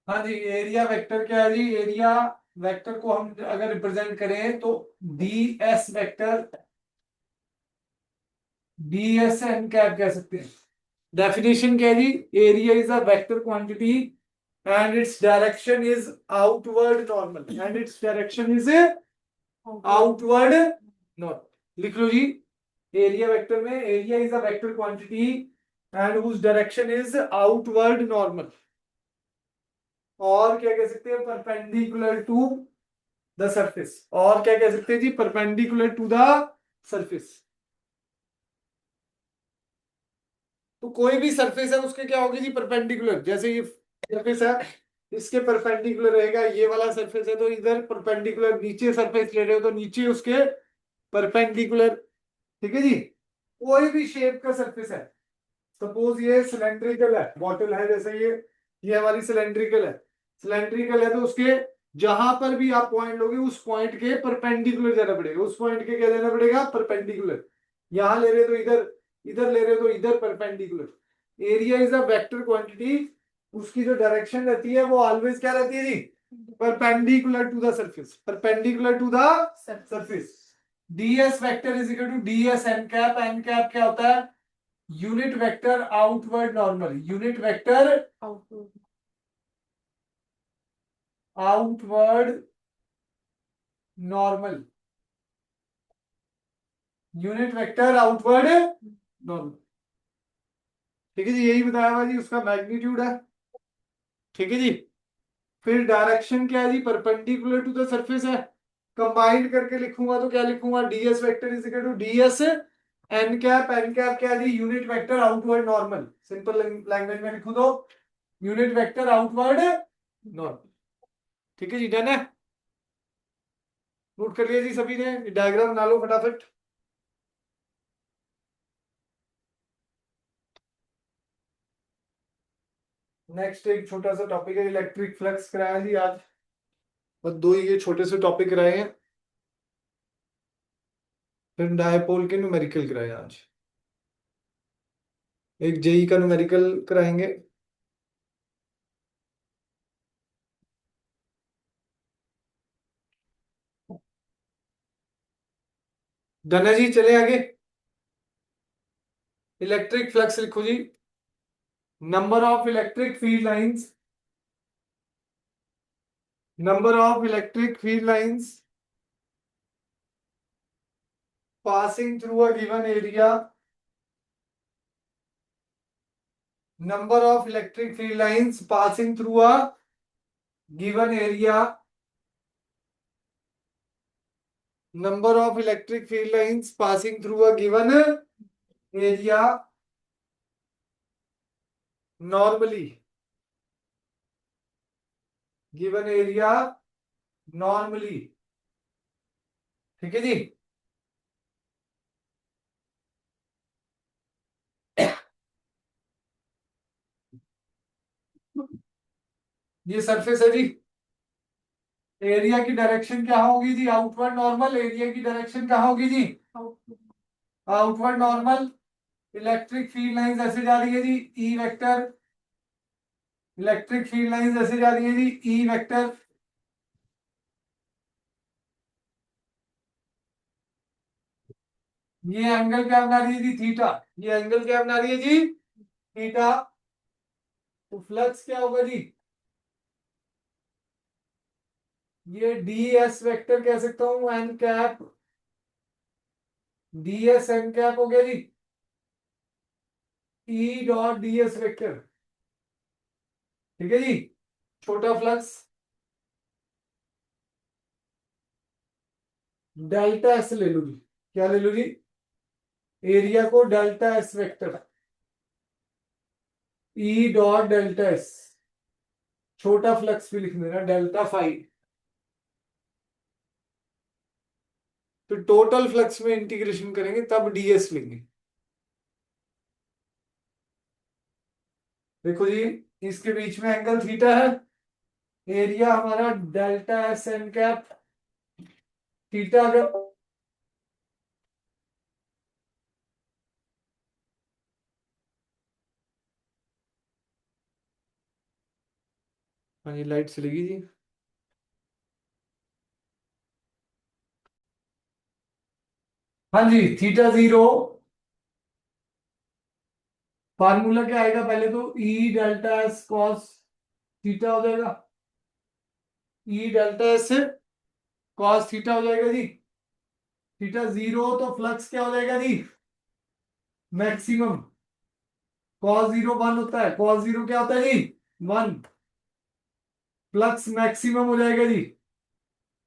हाँ जी, area vector क्या है जी? एरिया वेक्टर को हम अगर रिप्रेजेंट करें तो D S vector, D S N cap कह सकते हैं। डेफिनेशन क्या है जी? Area is a vector quantity and its direction is outward normal, and its direction is outward normal. लिख लो जी, एरिया वेक्टर में area is a vector quantity and whose direction is outward normal. और क्या कह सकते हैं? Perpendicular to the surface. और क्या कह सकते हैं जी? Perpendicular to the surface. तो कोई भी सरफेस है उसके क्या होगी जी? परपेंडिकुलर। जैसे ये सरफेस है, इसके परपेंडिकुलर रहेगा। ये वाला सरफेस है तो इधर परपेंडिकुलर, नीचे सरफेस ले रहे हो तो नीचे उसके परपेंडिकुलर। ठीक है जी। कोई भी शेप का सरफेस है, सपोज ये सिलेंड्रिकल है, बॉटल है जैसे ये हमारी सिलेंड्रिकल है। सिलेंड्रिकल है तो उसके जहां पर भी आप पॉइंट लोगे उस पॉइंट के परपेंडिकुलर जाना पड़ेगा। उस पॉइंट के क्या देना पड़ेगा? परपेंडिकुलर। यहां ले रहे हो तो इधर, इधर ले रहे हो तो इधर perpendicular. Area is a vector quantity, उसकी जो डायरेक्शन रहती है वो ऑलवेज क्या रहती है जी? Perpendicular to the surface, perpendicular to the surface. DS vector is equal to DS N cap. N cap क्या होता है? Unit vector outward normal. Unit vector outward normal. Unit vector outward normal. ठीक है जी, यही बताया हुआ जी, उसका मैग्नीट्यूड है। ठीक है जी। फिर डायरेक्शन क्या है जी? परपेंडिकुलर टू द सरफेस है। कंबाइंड करके लिखूंगा तो क्या लिखूंगा? DS vector is equal to DS N cap. N cap क्या है जी? Unit vector outward normal. Simple language में लिखूं तो यूनिट वेक्टर आउटवर्ड नॉर्मल। ठीक है जी, डन है। नोट कर लिया जी सभी ने? डायग्राम बना लो फटाफट। नेक्स्ट एक छोटा सा टॉपिक है, इलेक्ट्रिक फ्लक्स कराया जी आज। बस दो ही ये छोटे से टॉपिक कराए हैं। फिर डायपोल के न्यूमेरिकल कराए आज। एक जेई का न्यूमेरिकल कराएंगे। डन है जी, चले आगे। इलेक्ट्रिक फ्लक्स लिखो जी। Number of electric field lines, number of electric field lines passing through a given area, number of electric field lines passing through a given area, number of electric field lines passing through a given area normally, given area normally। ठीक है जी। ये surface है जी। Area की direction क्या होगी जी? Outward normal. Area की डायरेक्शन क्या होगी जी? Outward normal. Electric field lines ऐसे जा रही है जी, E vector. Electric field lines ऐसे जा रही है जी, ई वेक्टर। ये एंगल क्या बना रही है जी? थीटा। ये एंगल क्या बना रही है जी? थीटा। तो फ्लक्स क्या होगा जी? ये डी एस वेक्टर कह सकता हूं, N cap. D S N cap हो गया जी, E dot D S vector. ठीक है जी। छोटा फ्लक्स डेल्टा एस ले लो जी। क्या ले लो जी? एरिया को delta S vector, E dot delta S. छोटा फ्लक्स भी लिख देना, डेल्टा फाई। तो टोटल फ्लक्स में इंटीग्रेशन करेंगे तब डीएस लेंगे। देखो जी, इसके बीच में एंगल थीटा है। एरिया हमारा delta S N cap. Theta अगर हाँ जी, लाइट चलेगी जी। हाँ जी, थीटा जीरो फार्मूला क्या आएगा, पहले तो ई डेल्टा एस कॉस थीटा हो जाएगा। ई डेल्टा एस कॉस थीटा हो जाएगा जी। थीटा जीरो तो फ्लक्स क्या हो जाएगा जी, मैक्सिमम। कॉस जीरो वन होता है, कॉस जीरो क्या होता है जी, वन। फ्लक्स मैक्सिमम हो जाएगा जी।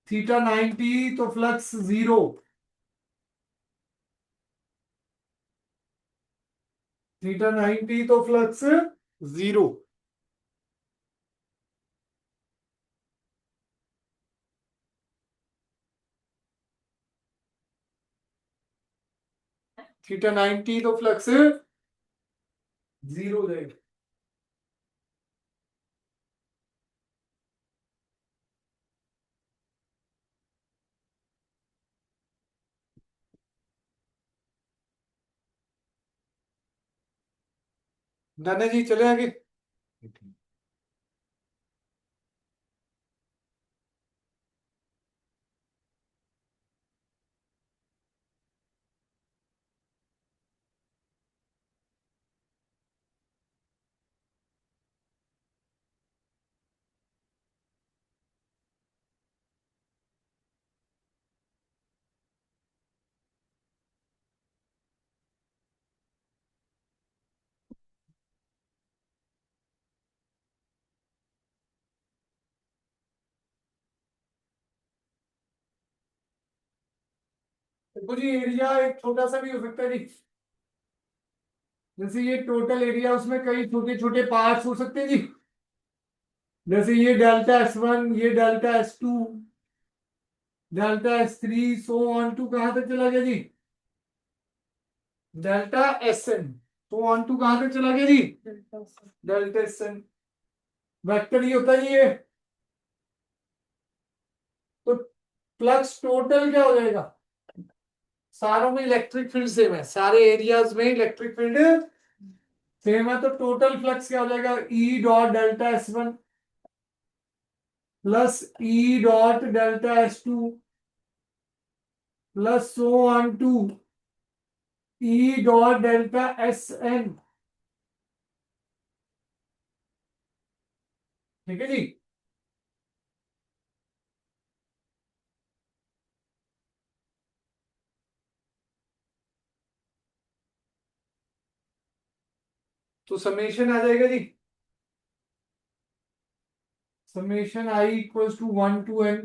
थीटा 90 तो फ्लक्स जीरो। थीटा 90 तो फ्लक्स जीरो। थीटा 90 तो फ्लक्स जीरो हो जाएगा। डन है जी, चले आगे। देखो जी, एरिया एक छोटा सा भी हो सकता है जी। जैसे ये टोटल एरिया, उसमें कई छोटे छोटे पार्ट्स हो सकते हैं जी। जैसे ये डेल्टा एस वन, ये delta S two, delta S three, so on to कहां तक चला गया जी, delta S N. So on to कहां तक चला गया जी, डेल्टा एस एन। वेक्टर ये होता है जी ये। तो फ्लक्स टोटल क्या हो जाएगा, सारों में इलेक्ट्रिक फील्ड सेम है, सारे एरियाज में इलेक्ट्रिक फील्ड सेम है, तो टोटल फ्लक्स क्या हो जाएगा, E dot delta S one plus E dot delta S two plus so on to E dot delta S N. ठीक है जी। तो समेशन आ जाएगा जी, summation I equals to one to N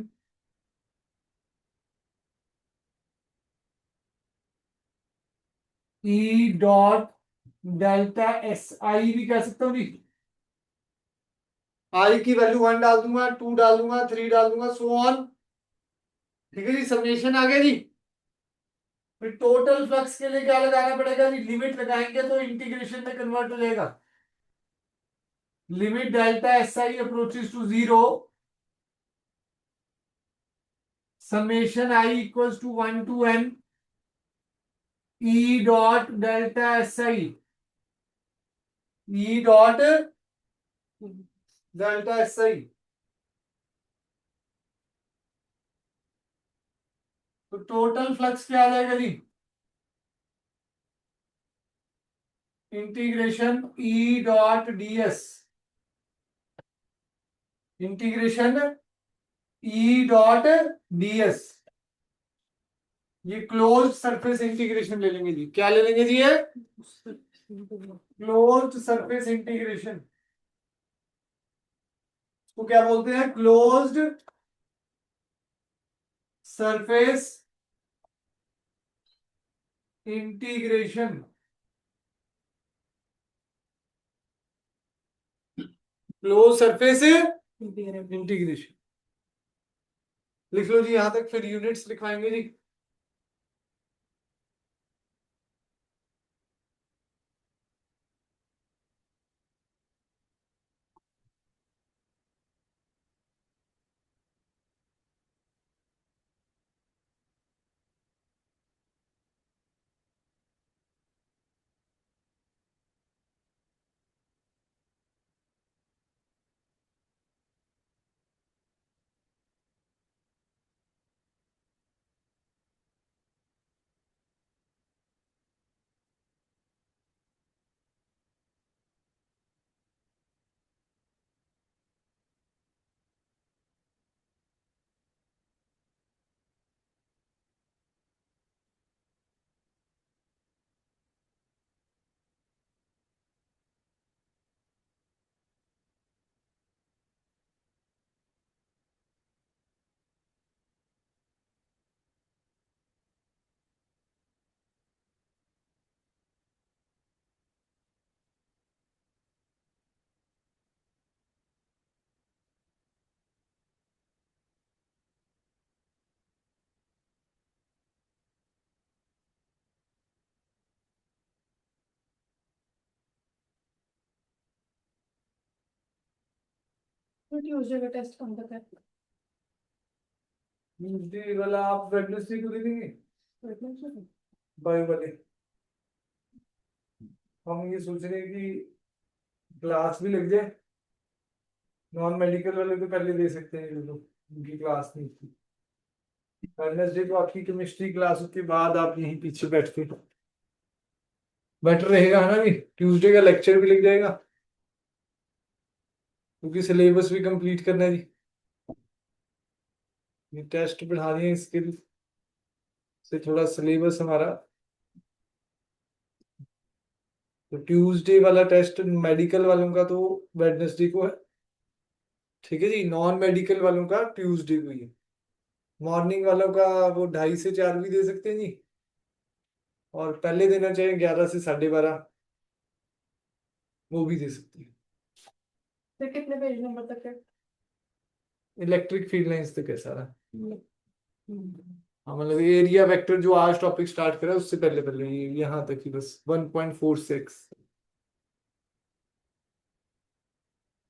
E dot delta S I भी कह सकता हूँ जी। आई की वैल्यू वन डाल दूंगा, टू डाल दूंगा, थ्री डाल दूंगा, सो ऑन। ठीक है जी, समेशन आ गया जी। फिर टोटल फ्लक्स के लिए क्या लगाना पड़ेगा जी, लिमिट लगाएंगे तो इंटीग्रेशन में कन्वर्ट हो जाएगा। Limit delta S I approaches to zero, summation I equals to one to N E dot delta S I, E dot delta S I. तो टोटल फ्लक्स क्या आ जाएगा जी, integration E dot DS, integration E dot DS. ये close surface integration ले लेंगे जी, क्या ले लेंगे जी, ये क्लोज सरफेस इंटीग्रेशन। तो क्या बोलते हैं, closed surface integration. Close surface integration लिख लो जी, यहां तक फिर यूनिट्स लिखवाएंगे जी। तो ट्यूसडे का टेस्ट कौन तक है? ट्यूसडे वाला आप वेडनेसडे को दे देंगे वेडनेसडे। बायो वाले। हम ये सोच रहे हैं कि क्लास भी लग जाए। नॉन मेडिकल वाले तो पहले दे सकते हैं, जो लोग उनकी क्लास नहीं थी। वेडनेसडे को आपकी केमिस्ट्री क्लास के बाद आप यहीं पीछे बैठते, बेटर रहेगा है ना। भी ट्यूसडे का लेक्चर भी लग जाएगा, क्योंकि सिलेबस भी कंप्लीट करना है जी। ये टेस्ट बढ़ा दिए, इसके से थोड़ा सिलेबस हमारा। तो ट्यूसडे वाला टेस्ट मेडिकल वालों का तो वेडनेसडे को है, ठीक है जी। नॉन मेडिकल वालों का ट्यूसडे को ही है। मॉर्निंग वालों का वो 2:30 से 4 भी दे सकते हैं जी, और पहले देना चाहिए 11 से 12:30, वो भी दे सकते हैं। फिर कितने पेज नंबर तक है? इलेक्ट्रिक फील्ड लाइंस तक है सारा। हम्म। हाँ, मतलब एरिया वेक्टर जो आज टॉपिक स्टार्ट करा उससे पहले पहले यहाँ तक ही बस 1.46।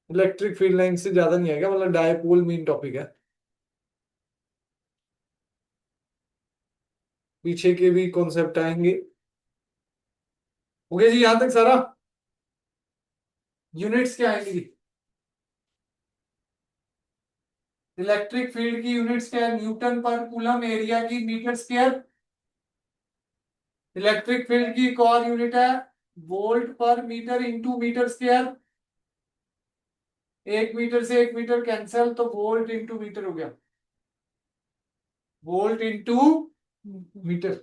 इलेक्ट्रिक फील्ड लाइन से ज्यादा नहीं आएगा, मतलब डायपोल मेन टॉपिक है। पीछे के भी कॉन्सेप्ट आएंगे। ओके जी, यहां तक सारा। यूनिट्स क्या आएंगी? इलेक्ट्रिक फील्ड की यूनिट्स क्या है? न्यूटन पर कूलम, एरिया की मीटर स्क्वायर। इलेक्ट्रिक फील्ड की एक और यूनिट है volt per metre into metre square. 1 metre से 1 मीटर कैंसल, तो वोल्ट इंटू मीटर हो गया, वोल्ट इंटू मीटर।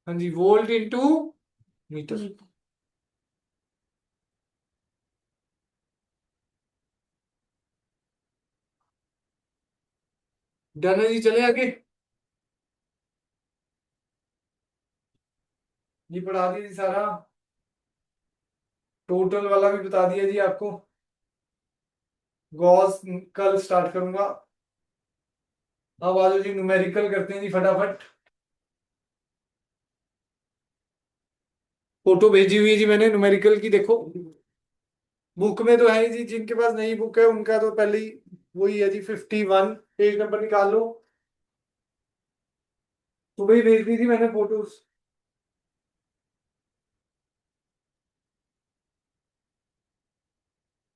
हाँ जी, वोल्ट इंटू मीटर। डन है जी, चले आगे। ये पढ़ा दिया जी सारा। टोटल वाला भी बता दिया जी आपको। गॉस कल स्टार्ट करूंगा। अब आ जाओ जी, न्यूमेरिकल करते हैं जी फटाफट। फोटो भेजी हुई है जी मैंने न्यूमेरिकल की, देखो। बुक में तो है ही जी, जिनके पास नई बुक है उनका तो पहले ही वही है जी। 51 पेज नंबर निकाल लो। सुबह ही भेज दी थी मैंने फोटोज।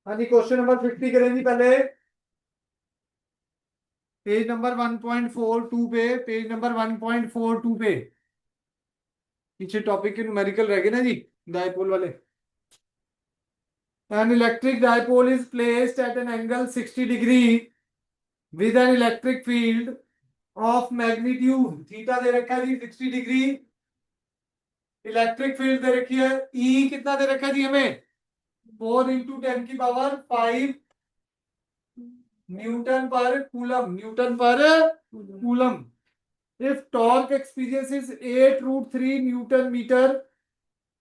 हाँ जी, क्वेश्चन नंबर 50 करें जी पहले। पेज नंबर 1.42 पे, पेज नंबर 1.42 पे पीछे टॉपिक के न्यूमेरिकल रह गए ना जी, डायपोल वाले। An electric dipole is placed at an angle 60 degree with an electric field of magnitude theta दे रखा है जी 60 डिग्री। इलेक्ट्रिक फील्ड दे रखी है ई, कितना दे रखा है जी हमें? 4 × 10⁵ Newton per coulomb, Newton per coulomb. If torque experiences 8√3 Newton meter,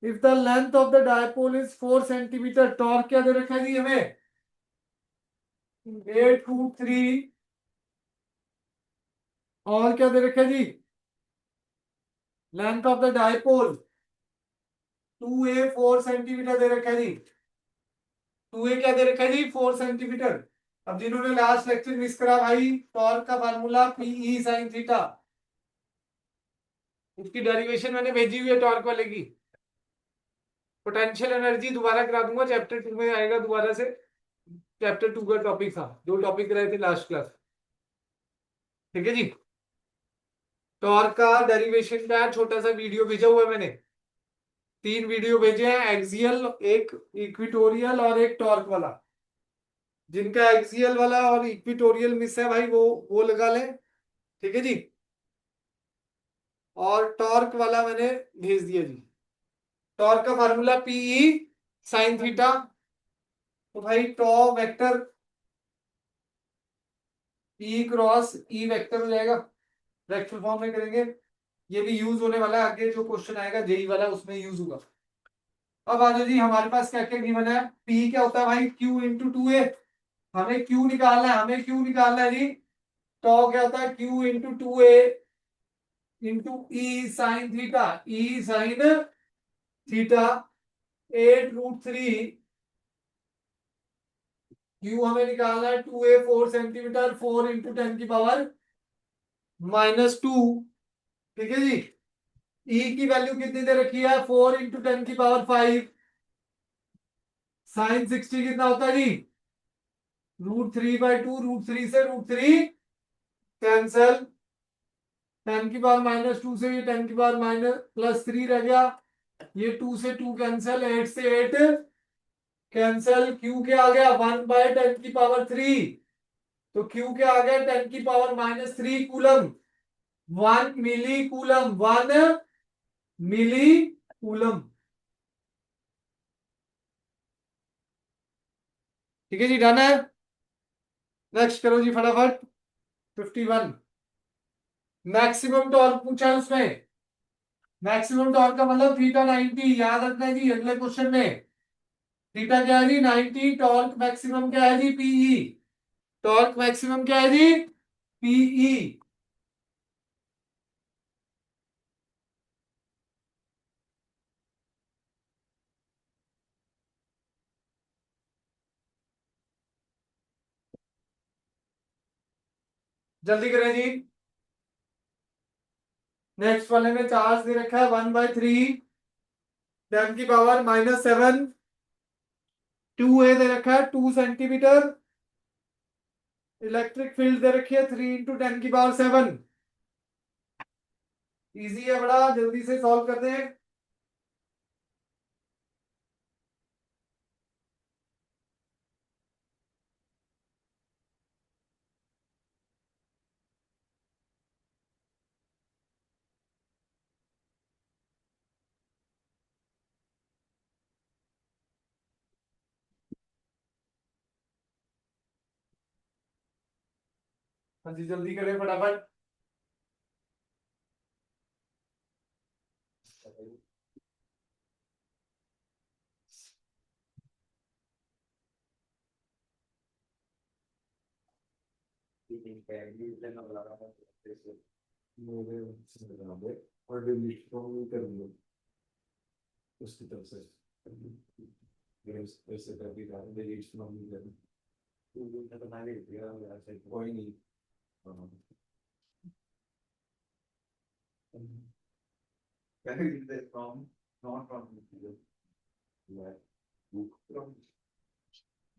if the length of the dipole is 4 centimeter, torque क्या दे रखा है जी हमें? 8√3, और क्या दे रखा है जी? Length of the dipole 2a 4 centimetre दे रखा है जी। 2a क्या दे रखा है जी? 4 सेंटीमीटर। अब जिन्होंने लास्ट लेक्चर मिस करा भाई, टॉर्क का फार्मूला पीई साइन थीटा, उसकी डेरिवेशन मैंने भेजी हुई है टॉर्क वाले की। पोटेंशियल एनर्जी दोबारा करा दूंगा, चैप्टर 2 में आएगा दोबारा से। चैप्टर 2 का टॉपिक था, 2 टॉपिक रहे थे लास्ट क्लास, ठीक है जी। टॉर्क का डेरिवेशन का छोटा सा वीडियो भेजा हुआ है मैंने। 3 वीडियो भेजे हैं, एक्सियल, एक इक्विटोरियल और एक टॉर्क वाला। जिनका एक्सियल वाला और इक्विटोरियल मिस है भाई, वो लगा लें, ठीक है जी। और टॉर्क वाला मैंने भेज दिया जी। टॉर्क का फार्मूला पीई साइन थीटा। तो भाई tau vector E cross E vector हो जाएगा, वेक्टर फॉर्म में करेंगे। ये भी यूज होने वाला है आगे, जो क्वेश्चन आएगा जेई वाला उसमें यूज होगा। अब आ जाओ जी, हमारे पास क्या क्या गिवन है? पी क्या होता है भाई? Q into 2a। हमें क्यू निकालना है, हमें क्यू निकालना है जी। टॉ क्या होता है? Q into 2a। इंटू ई साइन थीटा, ई साइन थीटा 8√3। क्यू हमें निकालना है 2a 4 सेंटीमीटर, 4 × 10⁻⁻²। ठीक है जी। ई की वैल्यू कितनी दे रखी है? 4 × 10⁵ साइन 60 कितना होता है जी? √3/2, √3 से √3 कैंसल, 10⁻⁻² से ये 10⁻+3 रह गया, ये 2 से 2 कैंसल, 8 से 8 कैंसल। क्यू क्या आ गया? 1/10⁻3। तो क्यू क्या आ गया? 10⁻³ कूलम। 1 मिली कूलम, 1 मिली कूलम। ठीक है जी, डन है। नेक्स्ट करो जी फटाफट। 51 मैक्सिमम टॉर्क पूछा है उसमें। मैक्सिमम टॉर्क का मतलब थीटा 90, याद रखना है जी अगले क्वेश्चन में। थीटा क्या है जी? 90। टॉर्क मैक्सिमम क्या है जी? पीई। टॉर्क मैक्सिमम क्या है जी? पीई। जल्दी करें जी। नेक्स्ट वाले में चार्ज दे रखा है 1/3 10⁻⁻7। 2a दे रखा है 2 सेंटीमीटर। इलेक्ट्रिक फील्ड दे रखी है 3 × 10⁻7। इजी है बड़ा, जल्दी से सॉल्व कर दें। हाँ जी, जल्दी करें फटाफट। और डिलीट कर दो उसकी तरफ से। ऐसे कर भी रहा है, डिलीट कोई नहीं। Can you read that from, not from that book, from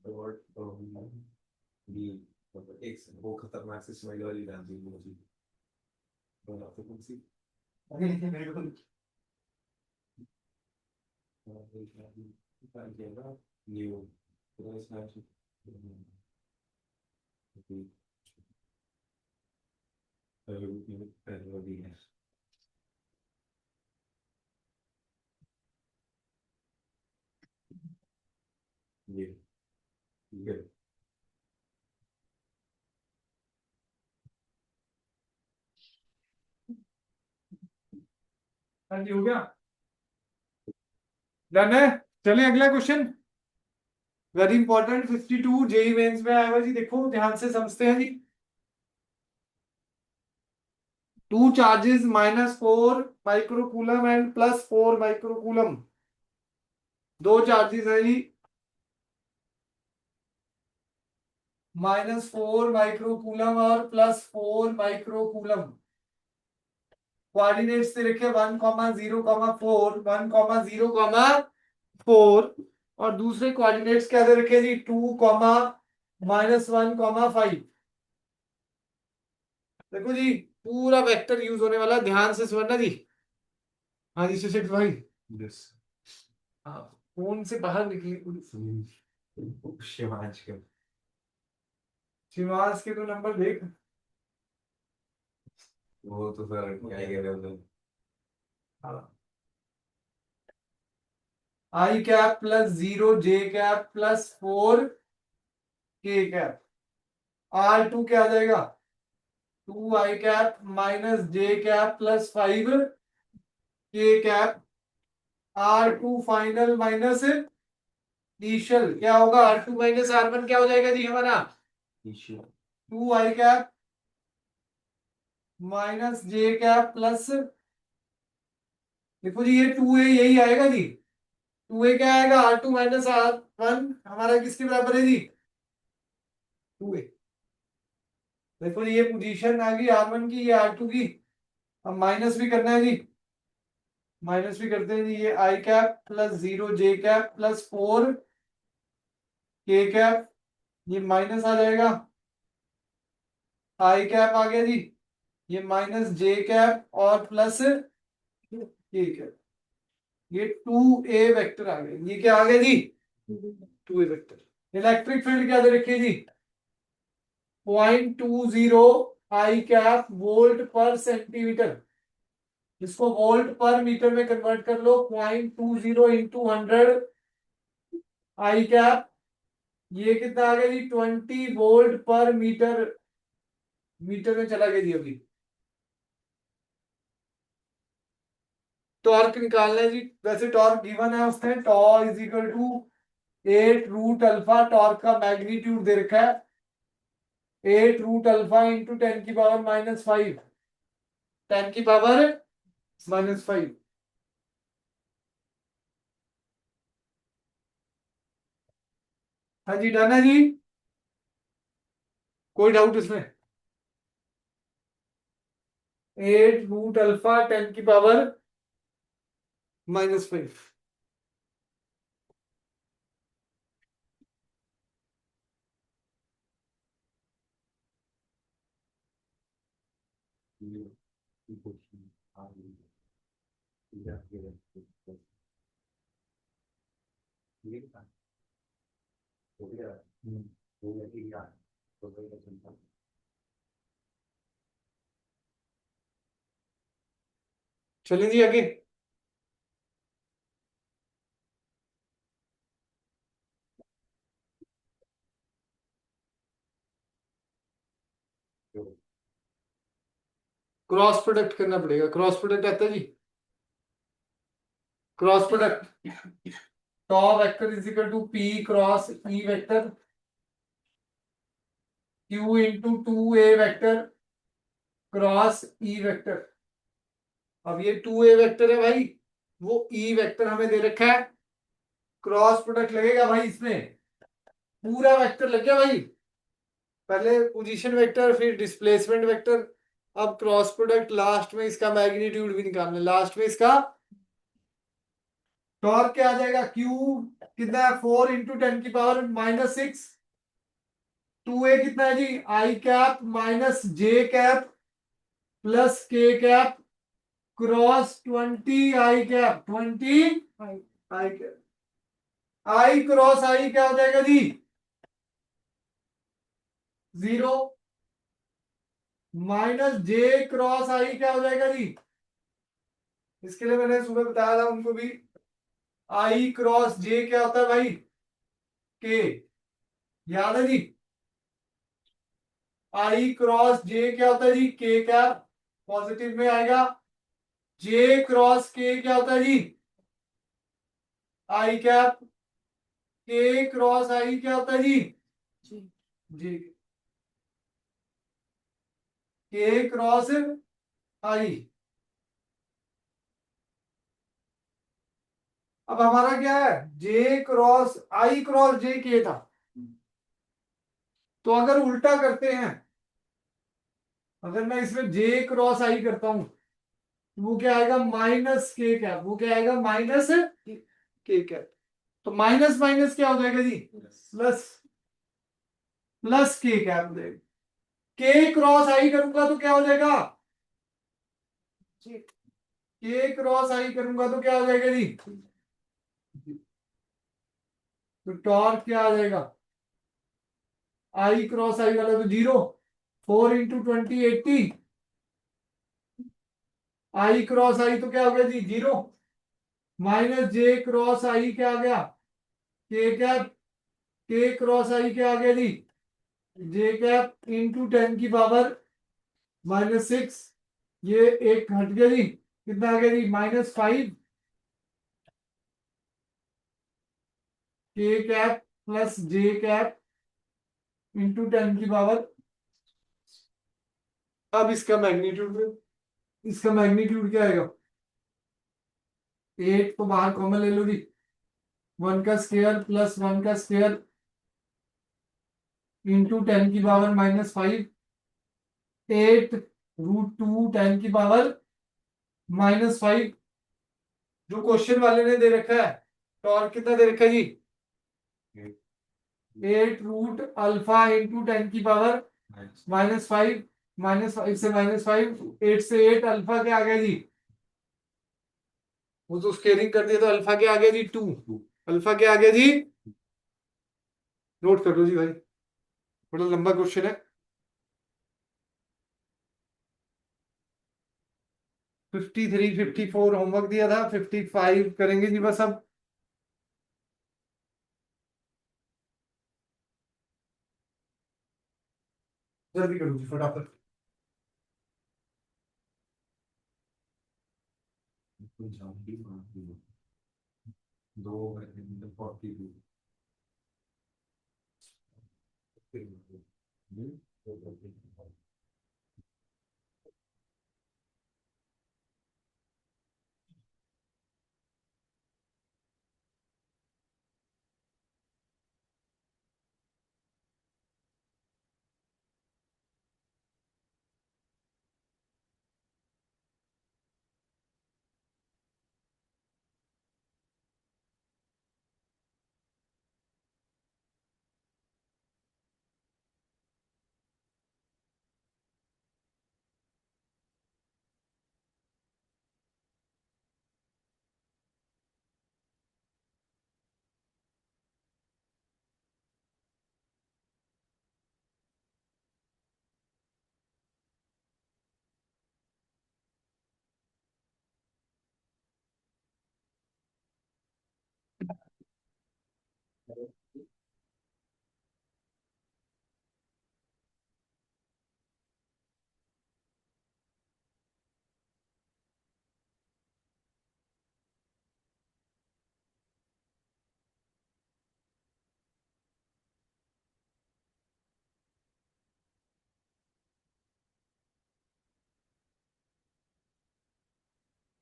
the word the X, वो खतरनाक से स्माइल वाली डांसिंग मुझे बना तो कौन सी? मेरे को न्यू ये ये हाँ जी, हो गया। डन है। चलें अगला question. Very important 52 JEE Mains में आया हुआ जी, देखो ध्यान से समझते हैं जी। Two charges -4 microcoulomb and +4 microcoulomb. दो चार्जेस है जी, -4 माइक्रोकूलम और +4 माइक्रोकूलम। कोऑर्डिनेट्स दे रखे 1,0,4 1,0,4 और दूसरे कोऑर्डिनेट्स क्या दे रखे जी? 2, -1,5। देखो जी, पूरा वेक्टर यूज होने वाला, ध्यान से समझना जी। हाँ जी सुशील भाई। यस। हाँ, फोन से बाहर निकली पूरी। शिवांश के, शिवांश के तो नंबर देख। वो तो सर क्या ही कह रहे हो। हाँ, i cap +0 j cap +4 k cap. R2 क्या आ जाएगा? 2i cap -j cap +5 k cap. R2 final minus initial क्या होगा? R2 - R1 क्या हो जाएगा जी हमारा? 2i कैप माइनस जे कैप प्लस, देखो जी ये 2a यही आएगा जी। 2a क्या आएगा, R2 - R1 हमारा किसके बराबर है जी, 2a। देखो जी ये पोजीशन आ गई R1 की, ये R2 की। अब माइनस भी करना है जी, माइनस भी करते हैं जी। ये आई कैप प्लस 0 जे कैप प्लस 4 के कैप, ये माइनस आ जाएगा। आई कैप आ गया जी, ये माइनस जे कैप और प्लस के कैप, ये 2a वेक्टर आ गया। ये क्या आ गया जी, 2a वेक्टर। इलेक्ट्रिक फील्ड क्या दे रखी है जी, 0.20 आई कैप वोल्ट पर सेंटीमीटर। इसको वोल्ट पर मीटर में कन्वर्ट कर लो, 0.20 इंटू 100 आई कैप, ये कितना आ गया जी, 20 वोल्ट पर मीटर, मीटर में चला गया जी अभी। टॉर्क निकालना है जी, वैसे टॉर्क गिवन है उसमें, tau is equal to 8 root alpha, torque का मैग्नीट्यूड दे रखा है 8 रूट अल्फा इंटू 10⁻⁻5, 10⁻⁻5। हाँ जी डन है जी, कोई डाउट इसमें। 8 रूट अल्फा 10⁻⁻5। चलिए जी आगे। क्रॉस प्रोडक्ट करना पड़ेगा, क्रॉस प्रोडक्ट आता है जी, cross product. Tau vector is equal to P cross E vector, Q into 2a vector cross E vector. अब ये 2a वेक्टर है भाई, वो ई वेक्टर हमें दे रखा है, क्रॉस प्रोडक्ट लगेगा भाई इसमें, पूरा वेक्टर लग गया भाई। पहले पोजीशन वेक्टर फिर डिस्प्लेसमेंट वेक्टर, अब क्रॉस प्रोडक्ट, लास्ट में इसका मैग्नीट्यूड भी निकालना है, लास्ट में इसका टॉर्क क्या आ जाएगा, क्यू कितना है, 4 इंटू 10⁻⁻6। 2a कितना है जी, आई कैप माइनस जे कैप प्लस के कैप क्रॉस 20 आई कैप, 20 आई कैप। आई क्रॉस आई क्या हो जाएगा जी, 0, माइनस जे क्रॉस आई क्या हो जाएगा जी, इसके लिए मैंने सुबह बताया था उनको भी, आई क्रॉस जे क्या होता है भाई, के, याद है जी। आई क्रॉस जे क्या होता है जी, के कैप, पॉजिटिव में आएगा। जे क्रॉस के क्या होता है जी, आई कैप। के क्रॉस आई क्या होता है जी, जी। के क्रॉस आई। अब हमारा क्या है, जे क्रॉस आई क्रॉस जे के था, तो अगर उल्टा करते हैं, अगर मैं इसमें जे क्रॉस आई करता हूं, वो क्या आएगा, माइनस के कैप, वो क्या आएगा, माइनस के कैप। तो माइनस माइनस क्या हो जाएगा जी, प्लस, प्लस के कैप हो जाएगा। के क्रॉस आई करूंगा तो क्या हो जाएगा, के क्रॉस आई करूंगा तो क्या हो जाएगा जी, तो टॉर्क क्या आ जाएगा, आई क्रॉस आई वाला तो 0, 4 इंटू 20 80, आई क्रॉस आई तो क्या हो गया जी, 0, माइनस जे क्रॉस आई क्या आ गया, के कैप, के क्रॉस आई क्या आ गया जी, जे कैप इंटू 10⁻⁻6। ये एक हट गया जी, कितना आ गया जी, -5 के कैप प्लस जे कैप इंटू 10⁻। अब इसका मैग्नीट्यूड क्या आएगा? 8 को बाहर कॉमन ले लो जी, 1 का स्क्वायर प्लस 1 का स्क्वायर इंटू 10⁻⁻5, 8√2 10⁻⁻5, जो क्वेश्चन वाले ने दे रखा है। तो और कितना दे रखा है जी? 8 रूट अल्फा इंटू 10⁻⁻5, -5 से -5, 8 से 8, अल्फा क्या आ गया जी? वो तो स्केलिंग कर दिया तो अल्फा क्या आ गया जी? 2। अल्फा क्या आ गया जी? नोट कर लो जी भाई, बड़ा लंबा क्वेश्चन है। 53 54 होमवर्क दिया था, 55 करेंगे जी बस अब। जल्दी करो जी फटाफट। दो 42।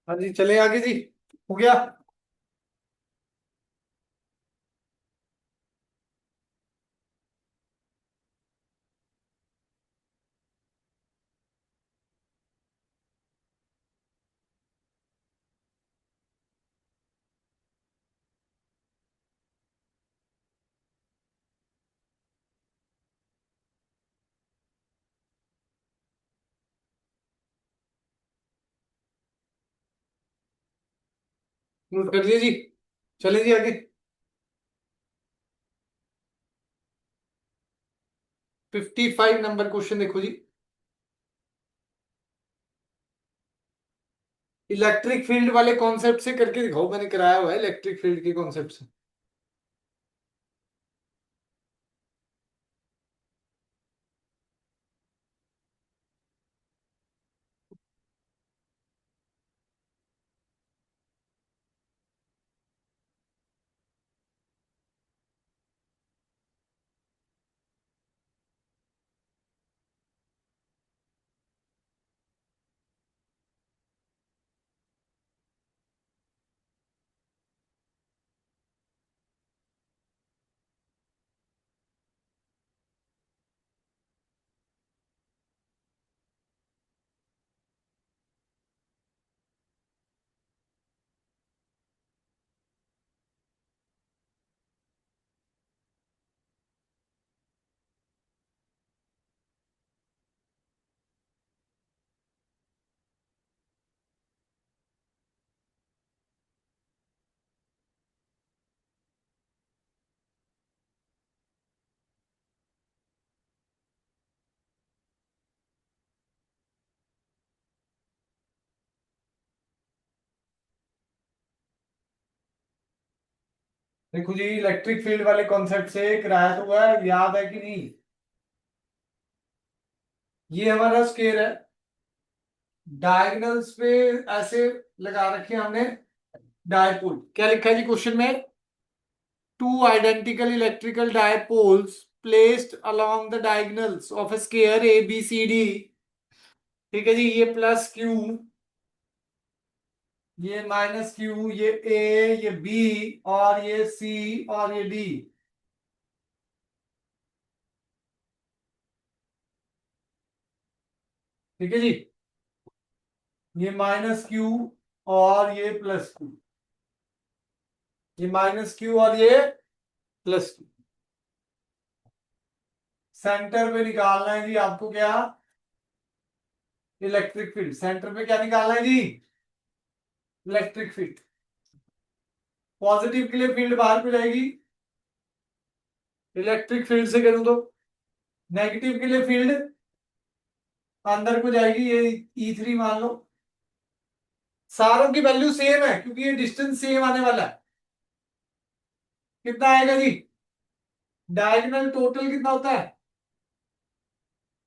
हाँ जी, चले आगे जी। हो गया। नोट कर लिया जी। चले जी आगे। 55 नंबर क्वेश्चन देखो जी। इलेक्ट्रिक फील्ड वाले कॉन्सेप्ट से करके दिखाओ, मैंने कराया हुआ है इलेक्ट्रिक फील्ड के कॉन्सेप्ट से। देखो जी, इलेक्ट्रिक फील्ड वाले कॉन्सेप्ट से कराया तो हुआ है, याद है कि नहीं? ये हमारा स्केयर है, डायगोनल्स पे ऐसे लगा रखे हैं हमने डायपोल। क्या लिखा है जी क्वेश्चन में? Two identical electrical dipoles placed along the diagonals of a square ABCD ठीक है जी, ये प्लस क्यू, ये माइनस क्यू, ये ए, ये बी, और ये सी, और ये डी। ठीक है जी, ये माइनस क्यू और ये प्लस क्यू, ये माइनस क्यू और ये प्लस क्यू। सेंटर पे निकालना है जी आपको क्या, इलेक्ट्रिक फील्ड। सेंटर पे क्या निकालना है जी, इलेक्ट्रिक फील्ड। पॉजिटिव के लिए फील्ड बाहर को जाएगी, इलेक्ट्रिक फील्ड से करूं तो। नेगेटिव के लिए फील्ड अंदर को जाएगी, ये E3 मान लो। सारों की वैल्यू सेम है क्योंकि ये डिस्टेंस सेम आने वाला है। कितना आएगा जी, डायगोनल टोटल कितना होता है,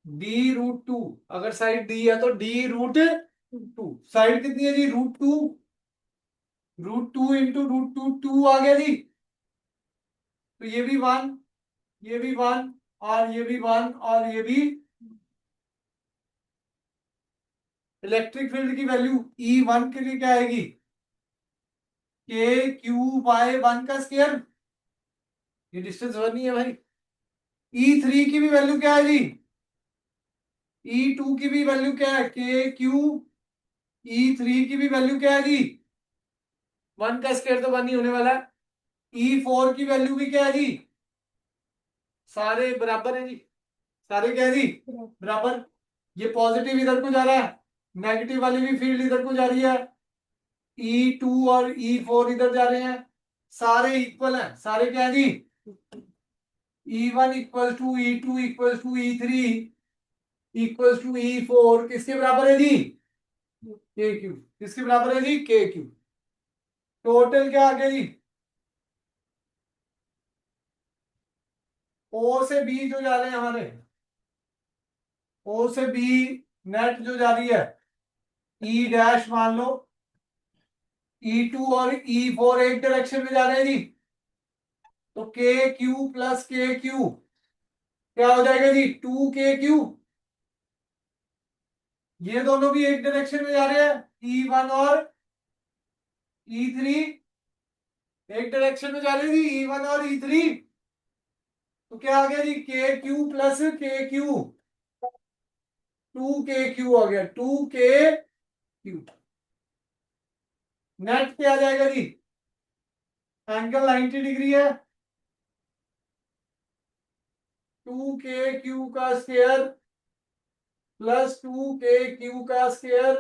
D√2। अगर साइड डी है तो D√2। साइड कितनी है जी, √2। √2 इंटू √2, 2 आ गया जी। तो ये भी 1, ये भी 1, और ये भी 1, और ये भी। इलेक्ट्रिक फील्ड की वैल्यू E1 के लिए क्या आएगी, Q/1 का स्क्वायर। ये डिस्टेंस 1 ही है भाई। E3 की भी वैल्यू क्या है जी, E2 की भी वैल्यू क्या है, KQ। E3 की भी वैल्यू क्या है जी, 1 का स्क्वायर तो 1 ही होने वाला है। E4 की वैल्यू भी क्या है जी, सारे बराबर है जी, सारे क्या है जी, बराबर। ये पॉजिटिव इधर को जा रहा है, नेगेटिव वाली भी फील्ड इधर को जा रही है। E2 और E4 इधर जा रहे हैं, सारे इक्वल हैं। सारे क्या है जी, E1 equal to E2 equal to E3 equal to E4 किसके बराबर है जी, KQ। किसके बराबर है जी, KQ। टोटल क्या आ गया जी, O से B जो जा रहे हैं हमारे, O से B नेट जो जा रही है, E' मान लो। E2 और E4 एक डायरेक्शन में जा रहे हैं जी, तो KQ प्लस KQ क्या हो जाएगा जी, 2KQ। ये दोनों भी एक डायरेक्शन में जा रहे हैं, E1 और E3 एक डायरेक्शन में जा रहे हैं जी, E1 और E3। तो क्या आ गया जी, KQ प्लस KQ, 2KQ आ गया, 2KQ। नेट क्या आ जाएगा जी, एंगल 90 डिग्री है, 2KQ का स्क्वायर प्लस 2KQ का स्क्वायर।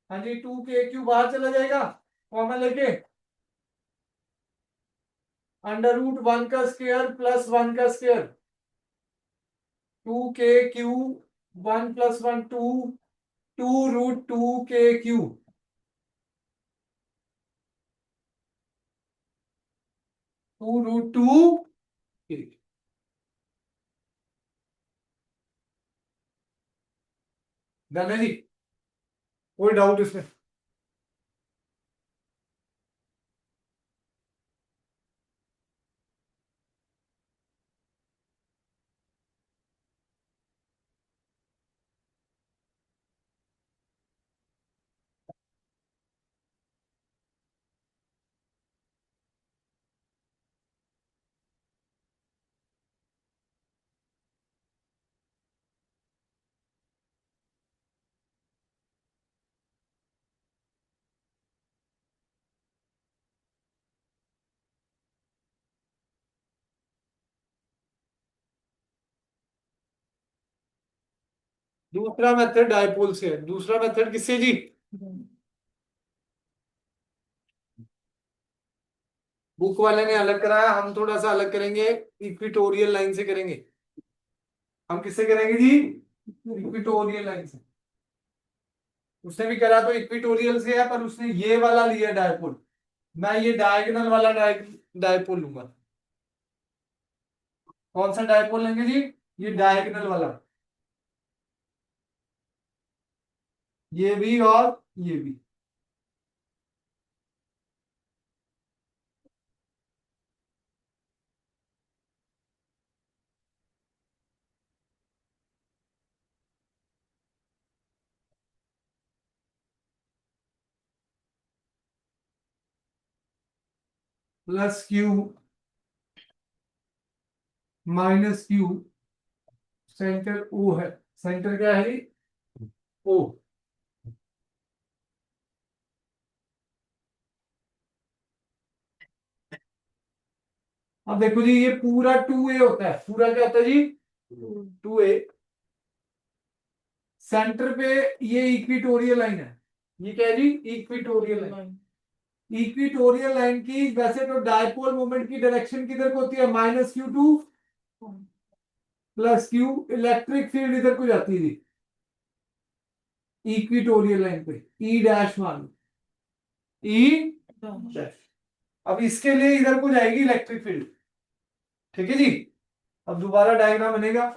हाँ जी, 2KQ बाहर चला जाएगा कॉमन लेके, √1 का स्क्वायर प्लस 1 का square. 2KQ, 1 plus 1 2, 2√2KQ। 2√2। Done है जी, कोई डाउट इसमें। दूसरा मेथड डायपोल से है, दूसरा मेथड किससे जी, बुक वाले ने अलग कराया, हम थोड़ा सा अलग करेंगे, इक्विटोरियल लाइन से करेंगे। हम किससे करेंगे जी, इक्विटोरियल लाइन से। उसने भी करा तो इक्विटोरियल से है, पर उसने ये वाला लिया डायपोल। मैं ये डायगोनल वाला डायपोल लूंगा। कौन सा डायपोल लेंगे जी, ये डायगोनल वाला, ये भी और ये भी। Plus Q minus Q, centre O है। सेंटर क्या है? ओ। अब देखो जी, ये पूरा 2a होता है। पूरा क्या होता है जी? 2a। सेंटर पे ये इक्विटोरियल लाइन है। ये क्या है जी? Equatorial line. इक्विटोरियल लाइन की वैसे तो डायपोल मोमेंट की डायरेक्शन किधर को होती है? Minus Q two plus Q. Electric field इधर को जाती है जी, इक्विटोरियल लाइन पे। ई डैश मान, ई डैश। अब इसके लिए इधर को जाएगी इलेक्ट्रिक फील्ड। ठीक है जी। अब दोबारा डायग्राम बनेगा।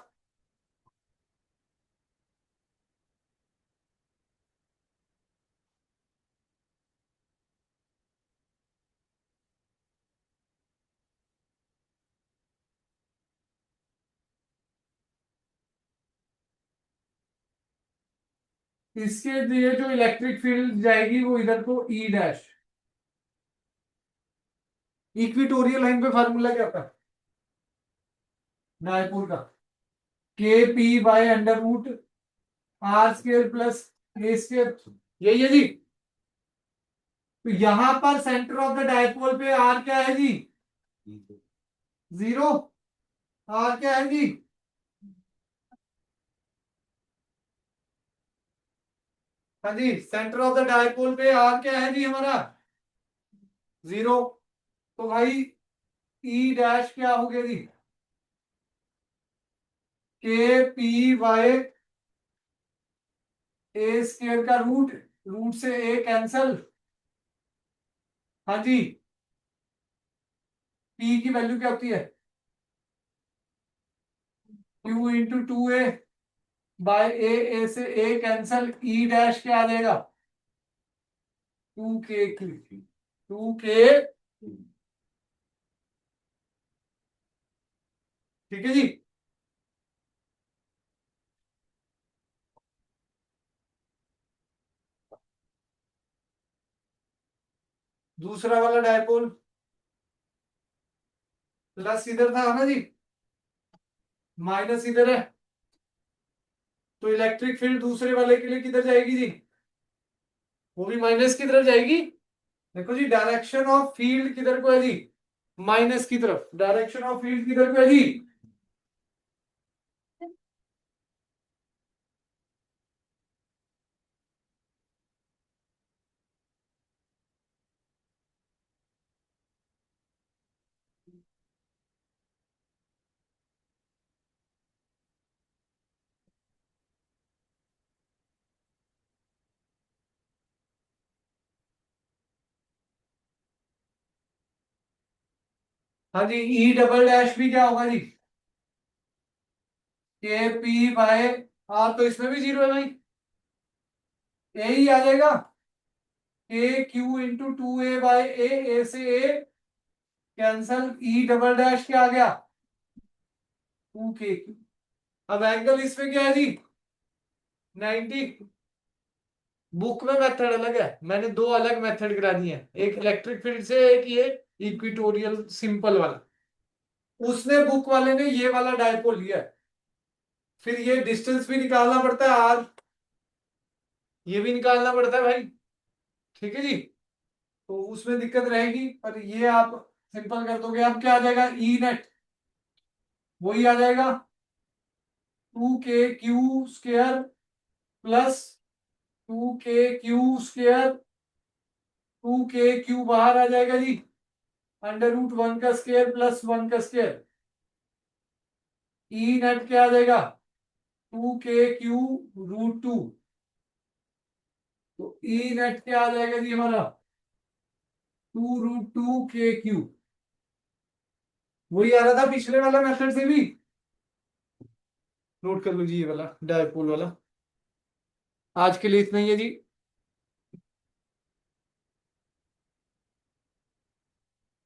इसके लिए जो इलेक्ट्रिक फील्ड जाएगी वो इधर को ई डैश। इक्विटोरियल लाइन पे फार्मूला क्या था डायपोल का? K P by under root R square plus A square. यही है जी। तो यहां पर सेंटर ऑफ द डायपोल पे आर क्या है जी? 0। आर क्या है जी? हाँ जी, सेंटर ऑफ द डायपोल पे आर क्या है जी हमारा? 0। तो भाई ई डैश क्या हो गया जी? के पी बाय ए स्क्र का रूट, रूट से ए कैंसल। हाँ जी। पी की वैल्यू क्या होती है? क्यू इंटू 2a बाय ए से ए कैंसल। ई डैश क्या आ जाएगा? 2k। 2k। ठीक है जी। दूसरा वाला डायपोल प्लस इधर था ना जी, माइनस इधर है। तो इलेक्ट्रिक फील्ड दूसरे वाले के लिए किधर जाएगी जी? वो भी माइनस की तरफ जाएगी। देखो जी, डायरेक्शन ऑफ फील्ड किधर को है जी? माइनस की तरफ। डायरेक्शन ऑफ फील्ड किधर को है जी? हाँ जी, ई डबल डैश भी क्या होगा जी? के पी बाय आर। तो इसमें भी 0 है भाई, ए ही आ जाएगा। के क्यू इंटू 2a बाय ए से ए कैंसल। ई डबल डैश क्या आ गया? 2k। अब एंगल इसमें क्या है जी? 90। बुक में मेथड अलग है, मैंने दो अलग मेथड करा दिए हैं, एक इलेक्ट्रिक फील्ड से, एक ये इक्विटोरियल सिंपल वाला। उसने बुक वाले ने ये वाला डायपोल लिया है। फिर ये डिस्टेंस भी निकालना पड़ता है आर, ये भी निकालना पड़ता है भाई। ठीक है जी। तो उसमें दिक्कत रहेगी, पर ये आप सिंपल कर दोगे। अब क्या आ जाएगा? ई नेट वही आ जाएगा, 2k Q square plus 2k Q square. 2k Q बाहर आ जाएगा जी, अंडर रूट 1 का स्क्वायर प्लस 1 का स्क्वायर। ई नेट क्या आ जाएगा? 2k Q root 2। तो ई नेट क्या आ जाएगा जी हमारा? 2√2 k क्यू। वही आ रहा था पिछले वाला मेथड से भी। नोट कर लो जी, ये वाला डायपोल वाला। आज के लिए इतना ही है जी।